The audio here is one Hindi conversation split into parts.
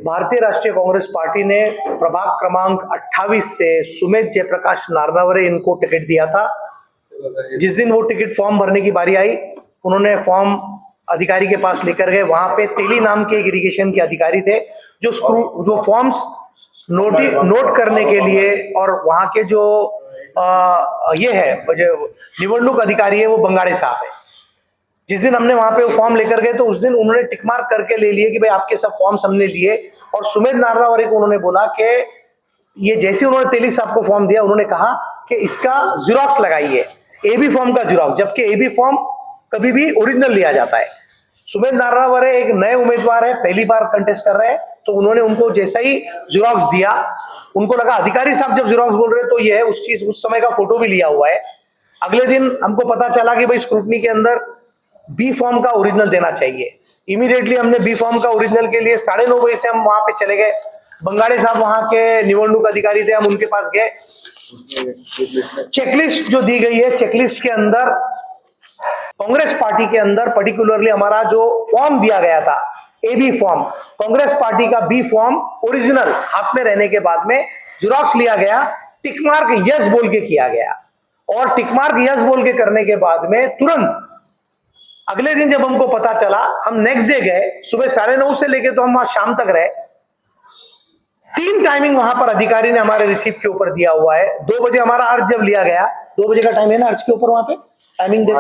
भारतीय राष्ट्रीय कांग्रेस पार्टी ने प्रभाग क्रमांक 28 से सुमेध जयप्रकाश नारनावरे इनको टिकट दिया था। जिस दिन वो टिकट फॉर्म भरने की बारी आई, उन्होंने फॉर्म अधिकारी के पास लेकर गए। वहां पे तेली नाम के एक इरिगेशन के अधिकारी थे जो फॉर्म्स नोट करने के लिए, और वहां के जो निवडणूक अधिकारी है वो बंगाड़े साहब है। जिस दिन हमने वहां पे वो फॉर्म लेकर गए तो उस दिन उन्होंने टिक मार्क करके ले लिए कि भाई आपके सब फॉर्म्स हमने लिए, और सुमेध नारनावरे को उन्होंने बोला कि ये जैसे उन्होंने तेली साहब को फॉर्म दिया, उन्होंने कहा कि इसका जिरोक्स लगाइए, एबी फॉर्म का जिरोक्स, जबकि एबी फॉर्म कभी भी ओरिजिनल लिया जाता है। सुमेध नारनावरे एक नए उम्मीदवार है, पहली बार कंटेस्ट कर रहे हैं, तो उन्होंने उनको जैसा ही जिरोक्स दिया, उनको लगा अधिकारी साहब जब जिरोक्स बोल रहे हैं तो ये है, उस समय का फोटो भी लिया हुआ है। अगले दिन हमको पता चला कि भाई स्क्रूटनी के अंदर बी फॉर्म का ओरिजिनल देना चाहिए। इमीडिएटली हमने बी फॉर्म का ओरिजिनल के लिए 9:30 बजे से हम वहां पे चले गए। बंगाड़े साहब वहां के निवडणूक अधिकारी थे, हम उनके पास गए। चेकलिस्ट जो दी गई है, चेकलिस्ट के अंदर कांग्रेस पार्टी के अंदर पर्टिकुलरली हमारा जो फॉर्म दिया गया था, एबी फॉर्म, कांग्रेस पार्टी का बी फॉर्म ओरिजिनल हाथ में रहने के बाद में जिरोक्स लिया गया, टिक मार्क यस बोल के किया गया, और टिक मार्क यस बोल के करने के बाद में तुरंत अगले दिन जब हमको पता चला, हम नेक्स्ट डे गए। सुबह 9:30 से लेके तो हम वहां शाम तक रहे। 3 टाइमिंग वहां पर अधिकारी ने हमारे रिसीप्ट के ऊपर दिया हुआ है। 2 बजे हमारा अर्ज जब लिया गया, 2 बजे का टाइम है ना अर्ज के ऊपर, वहां पे टाइमिंग देखो,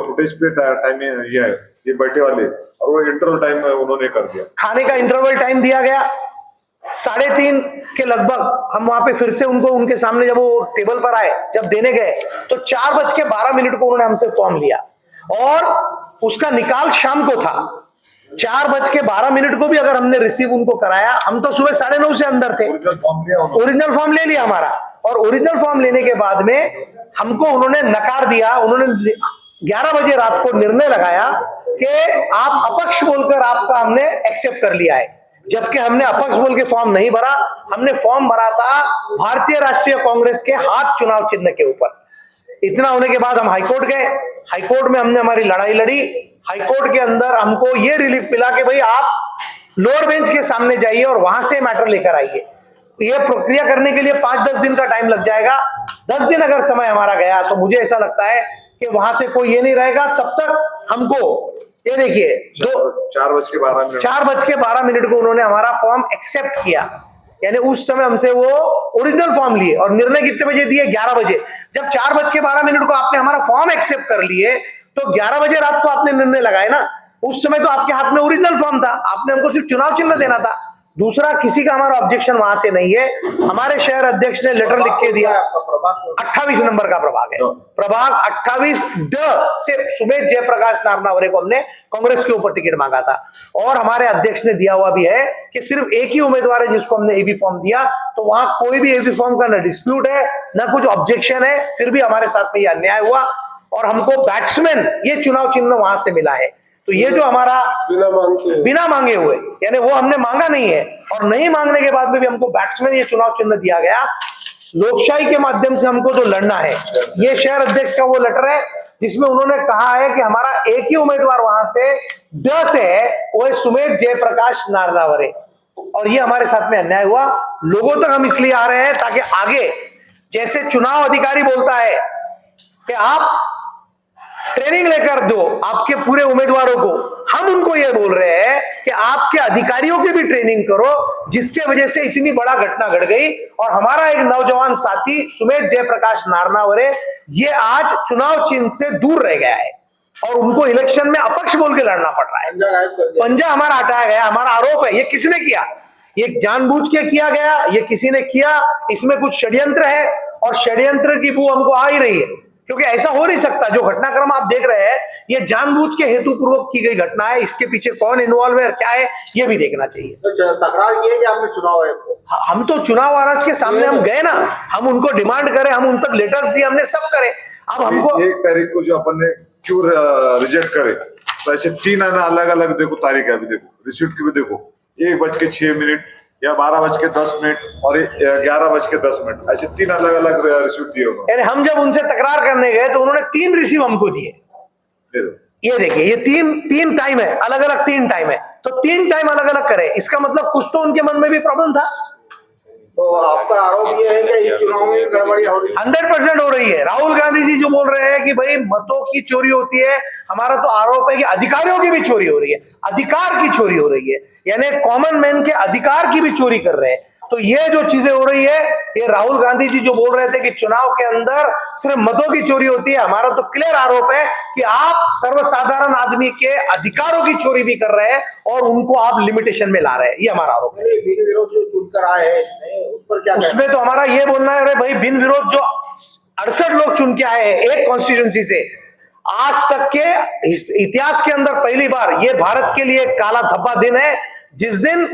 फुटेज पे टाइम ये है, ये बैठे वाले, और वो इंटरवल टाइम उन्होंने कर दिया। खाने का इंटरवल टाइम दिया गया 3:30 के लगभग। हम वहां पे फिर से उनको उनके सामने जब वो टेबल पर आए, जब देने गए तो 4:12 को उन्होंने हमसे फॉर्म लिया, और उसका निकाल शाम को था। 4:12 को भी अगर हमने रिसीव उनको कराया, हम तो सुबह 9:30 से अंदर थे। ओरिजिनल फॉर्म ले लिया हमारा, और ओरिजिनल फॉर्म लेने के बाद में हमको उन्होंने नकार दिया। उन्होंने 11 बजे रात को निर्णय लगाया कि आप अपक्ष बोलकर आपका हमने एक्सेप्ट कर लिया है, जबकि हमने अपक्ष बोल के फॉर्म नहीं भरा। हमने फॉर्म भरा था भारतीय राष्ट्रीय कांग्रेस के हाथ चुनाव चिन्ह के ऊपर। इतना होने के बाद हम हाईकोर्ट गए। हाईकोर्ट में हमने हमारी लड़ाई लड़ी। हाईकोर्ट के अंदर हमको ये रिलीफ मिला कि भाई आप लोअर बेंच के सामने जाइए और वहां से मैटर लेकर आइए। ये प्रक्रिया करने के लिए 5-10 दिन का टाइम लग जाएगा। 10 दिन अगर समय हमारा गया तो मुझे ऐसा लगता है कि वहां से कोई ये नहीं रहेगा। तब तक हमको ये देखिए 4:12 को उन्होंने हमारा फॉर्म एक्सेप्ट किया, यानी उस समय हमसे वो ओरिजिनल फॉर्म लिए, और निर्णय कितने बजे दिए? 11 बजे। जब 4:12 को आपने हमारा फॉर्म एक्सेप्ट कर लिए तो 11 बजे रात को आपने निर्णय लगाए ना। उस समय तो आपके हाथ में ओरिजिनल फॉर्म था, आपने हमको सिर्फ चुनाव चिन्ह देना था। दूसरा किसी का हमारा ऑब्जेक्शन वहां से नहीं है। हमारे शहर अध्यक्ष ने लेटर लिख के दिया। 28 नंबर का प्रभाग है, प्रभाग 28 ड से सुमेध जयप्रकाश नारनावरे को हमने कांग्रेस के ऊपर टिकट मांगा था, और हमारे अध्यक्ष ने दिया हुआ भी है कि सिर्फ एक ही उम्मीदवार है जिसको हमने एबी फॉर्म दिया। तो वहां कोई भी एबी फॉर्म का न डिस्प्यूट है न कुछ ऑब्जेक्शन है, फिर भी हमारे साथ में यह अन्याय हुआ, और हमको बैट्समैन ये चुनाव चिन्ह वहां से मिला है। तो ये जो हमारा बिना मांगे हुए, यानी वो हमने मांगा नहीं है, और नहीं मांगने के बाद में भी हमको बैट्समैन ये चुनाव चिन्ह दिया गया। लोकशाही के माध्यम से हमको जो लड़ना है, ये शहर अध्यक्ष का वो लेटर है जिसमें उन्होंने कहा है कि हमारा एक ही उम्मीदवार वहां से ड से है, वो है सुमेध जयप्रकाश नारनावरे, और ये हमारे साथ में अन्याय हुआ। लोगों तक हम इसलिए आ रहे हैं ताकि आगे जैसे चुनाव अधिकारी बोलता है कि आप ट्रेनिंग लेकर दो आपके पूरे उम्मीदवारों को, हम उनको ये बोल रहे हैं कि आपके अधिकारियों की भी ट्रेनिंग करो, जिसके वजह से इतनी बड़ा घटना घट गई। और हमारा एक नौजवान साथी सुमेध जयप्रकाश नारनावरे ये आज चुनाव चिन्ह से दूर रह गया है, और उनको इलेक्शन में अपक्ष बोल के लड़ना पड़ रहा है। पंजा हमारा हटाया गया। हमारा आरोप है, ये किसने किया? ये जानबूझ के किया गया, ये किसी ने किया, इसमें कुछ षड्यंत्र है, और षड्यंत्र की बू हमको आ ही रही है, क्योंकि ऐसा हो नहीं सकता। जो घटनाक्रम आप देख रहे हैं ये जानबूझ के हेतुपूर्वक की गई घटना है। इसके पीछे कौन इन्वॉल्व है और क्या है ये भी देखना चाहिए। तो तकरार ये है कि आपने चुनाव आयोग को, हम तो चुनाव आयोग के सामने हम गए ना, हम उनको डिमांड करें, हम उन तक लेटर्स दिए, हमने सब करे। अब हमको 1 तारीख को जो अपन ने क्यों रिजेक्ट करे, तो ऐसे 3 अलग अलग देखो तारीख है। अभी देखो रिसीप्ट की भी देखो, 1:06 या 12:10 और 11:10, ऐसे 3 अलग अलग रिसीव दिए उन्होंने। यानी हम जब उनसे तकरार करने गए तो उन्होंने 3 रिसीव हमको दिए। दे दो। ये देखिए, ये तीन टाइम है, अलग अलग 3 टाइम है, तो 3 टाइम अलग अलग करे, इसका मतलब कुछ तो उनके मन में भी प्रॉब्लम था। तो आपका आरोप ये है कि इस चुनाव में गड़बड़ी हो रही है? 100% हो रही है। राहुल गांधी जी जो बोल रहे हैं कि भाई मतों की चोरी होती है, हमारा तो आरोप है कि अधिकारियों की भी चोरी हो रही है, अधिकार की चोरी हो रही है, यानी कॉमन मैन के अधिकार की भी चोरी कर रहे हैं। तो ये जो चीजें हो रही है, ये राहुल गांधी जी जो बोल रहे थे कि चुनाव के अंदर सिर्फ मतों की चोरी होती है, हमारा तो क्लियर आरोप है कि आप सर्वसाधारण आदमी के अधिकारों की चोरी भी कर रहे हैं और उनको आप लिमिटेशन में ला रहे हैं, ये हमारा आरोप है। बिन विरोध जो चुनकर आए हैं इसमें, उस पर क्या कहना है? उसमें तो हमारा ये बोलना है, अरे भाई बिन विरोध जो 68 लोग चुन के आए हैं एक कॉन्स्टिट्यूंसी से, आज तक के इतिहास के अंदर पहली बार ये भारत के लिए काला धब्बा दिन है, जिस दिन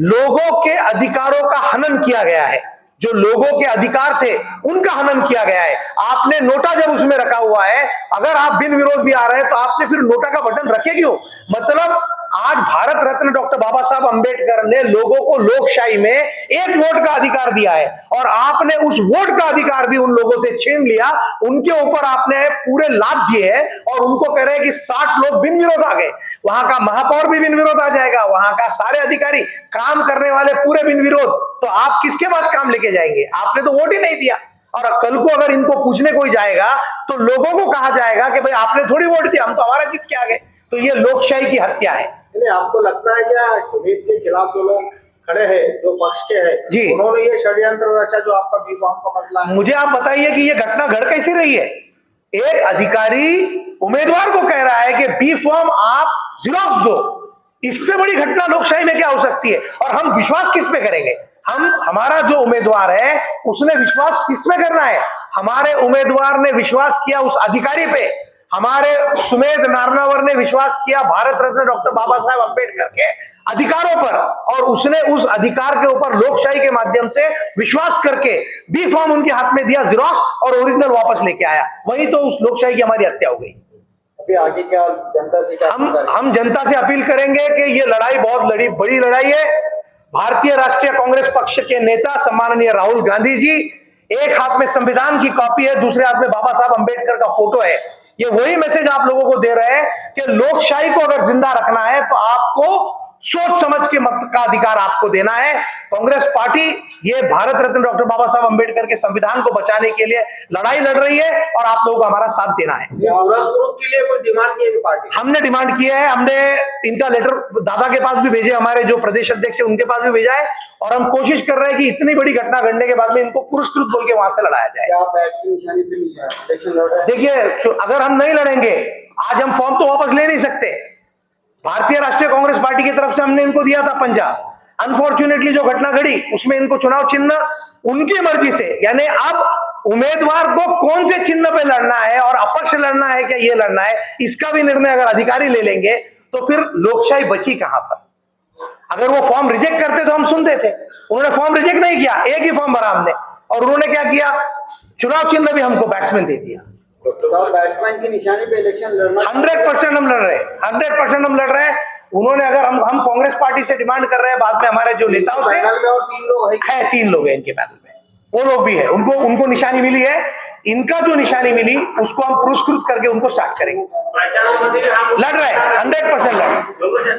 लोगों के अधिकारों का हनन किया गया है। जो लोगों के अधिकार थे उनका हनन किया गया है। आपने नोटा जब उसमें रखा हुआ है, अगर आप बिन विरोध भी आ रहे हैं तो आपने फिर नोटा का बटन रखे क्यों? मतलब आज भारत रत्न डॉक्टर बाबा साहब अंबेडकर ने लोगों को लोकशाही में एक वोट का अधिकार दिया है और आपने उस वोट का अधिकार भी उन लोगों से छीन लिया, उनके ऊपर आपने पूरे लाभ दिए हैं और उनको कह रहे हैं कि 60 लोग बिन विरोध आ गए। वहां का महापौर भी बिन विरोध आ जाएगा, वहां का सारे अधिकारी काम करने वाले पूरे बिन विरोध, तो आप किसके पास काम लेके जाएंगे? आपने तो वोट ही नहीं दिया। और कल को अगर इनको पूछने कोई जाएगा तो लोगों को कहा जाएगा कि भाई आपने थोड़ी वोट दिया, हम तो हमारा जीत के आ गए। तो ये लोकशाही की हत्या है। नहीं, आपको लगता है क्या सुमित के खिलाफ जो लोग खड़े हैं, जो पक्ष के हैं, जी, उन्होंने ये षड्यंत्र रचा जो आपका बी फॉर्म का मसला है? मुझे आप बताइए कि ये घटना घट कैसे रही है? एक अधिकारी उम्मीदवार को कह रहा है कि बी फॉर्म आप जिरोक्स दो, इससे बड़ी घटना लोकशाही में क्या हो सकती है? और हम विश्वास किस पे करेंगे? हमारा जो उम्मीदवार है उसने विश्वास किस पे करना है? हमारे उम्मीदवार ने विश्वास किया उस अधिकारी पे, हमारे सुमेध नारनवर ने विश्वास किया भारत रत्न डॉक्टर बाबा साहब अंबेडकर के अधिकारों पर, और उसने उस अधिकार के ऊपर लोकशाही के माध्यम से विश्वास करके बी फॉर्म उनके हाथ में दिया जिरोक्स और ओरिजिनल वापस लेके आया। वही तो उस लोकशाही की हमारी हत्या हो गई। अभी आगे क्या जनता से क्या हम जनता से अपील करेंगे कि ये लड़ाई बहुत बड़ी लड़ाई है। भारतीय राष्ट्रीय कांग्रेस पक्ष के नेता सम्माननीय राहुल गांधी जी, एक हाथ में संविधान की कॉपी है, दूसरे हाथ में बाबा साहब अंबेडकर का फोटो है। ये वही मैसेज आप लोगों को दे रहे हैं कि लोकशाही को अगर जिंदा रखना है तो आपको सोच समझ के मत का अधिकार आपको देना है। कांग्रेस पार्टी ये भारत रत्न डॉक्टर बाबा साहब अंबेडकर के संविधान को बचाने के लिए लड़ाई लड़ रही है और आप लोगों को हमारा साथ देना है। के लिए कोई डिमांड की है पार्टी? हमने डिमांड किया है, हमने इनका लेटर दादा के पास भी भेजे, हमारे जो प्रदेश अध्यक्ष है उनके पास भी भेजा है, और हम कोशिश कर रहे हैं कि इतनी बड़ी घटना घटने के बाद में इनको पुरस्कृत बोल के वहां से लड़ाया जाए। क्या आप बैठ की निशानी पे इलेक्शन लड़ रहे हैं? देखिए, अगर हम नहीं लड़ेंगे, आज हम फॉर्म तो वापस ले नहीं सकते। भारतीय राष्ट्रीय कांग्रेस पार्टी की तरफ से हमने इनको दिया था पंजा। अनफॉर्चुनेटली जो घटना घड़ी उसमें इनको चुनाव चिन्ह उनकी मर्जी से, यानी अब उम्मीदवार को कौन से चिन्ह पे लड़ना है और अपक्ष लड़ना है क्या ये लड़ना है, इसका भी निर्णय अगर अधिकारी ले लेंगे तो फिर लोकशाही बची कहां पर? अगर वो फॉर्म रिजेक्ट करते तो हम सुनते थे, उन्होंने फॉर्म रिजेक्ट नहीं किया, एक ही फॉर्म भरा हमने, और उन्होंने क्या किया, चुनाव चिन्ह भी हमको बैट्समैन दे दिया। तो बैट्समैन की निशानी पे इलेक्शन लड़ना 100% हम लड़ रहे हैं, 100% हम लड़ रहे हैं। उन्होंने अगर हम कांग्रेस पार्टी से डिमांड कर रहे हैं, बाद में हमारे जो नेताओं से पैनल में और 3 लोग है, 3 लोग हैं इनके पैनल में, वो लोग भी है, उनको निशानी मिली है। इनका जो निशानी मिली उसको हम पुरस्कृत करके उनको स्टार्ट करेंगे। लड़ रहे हैं, 100% लड़ रहे हैं।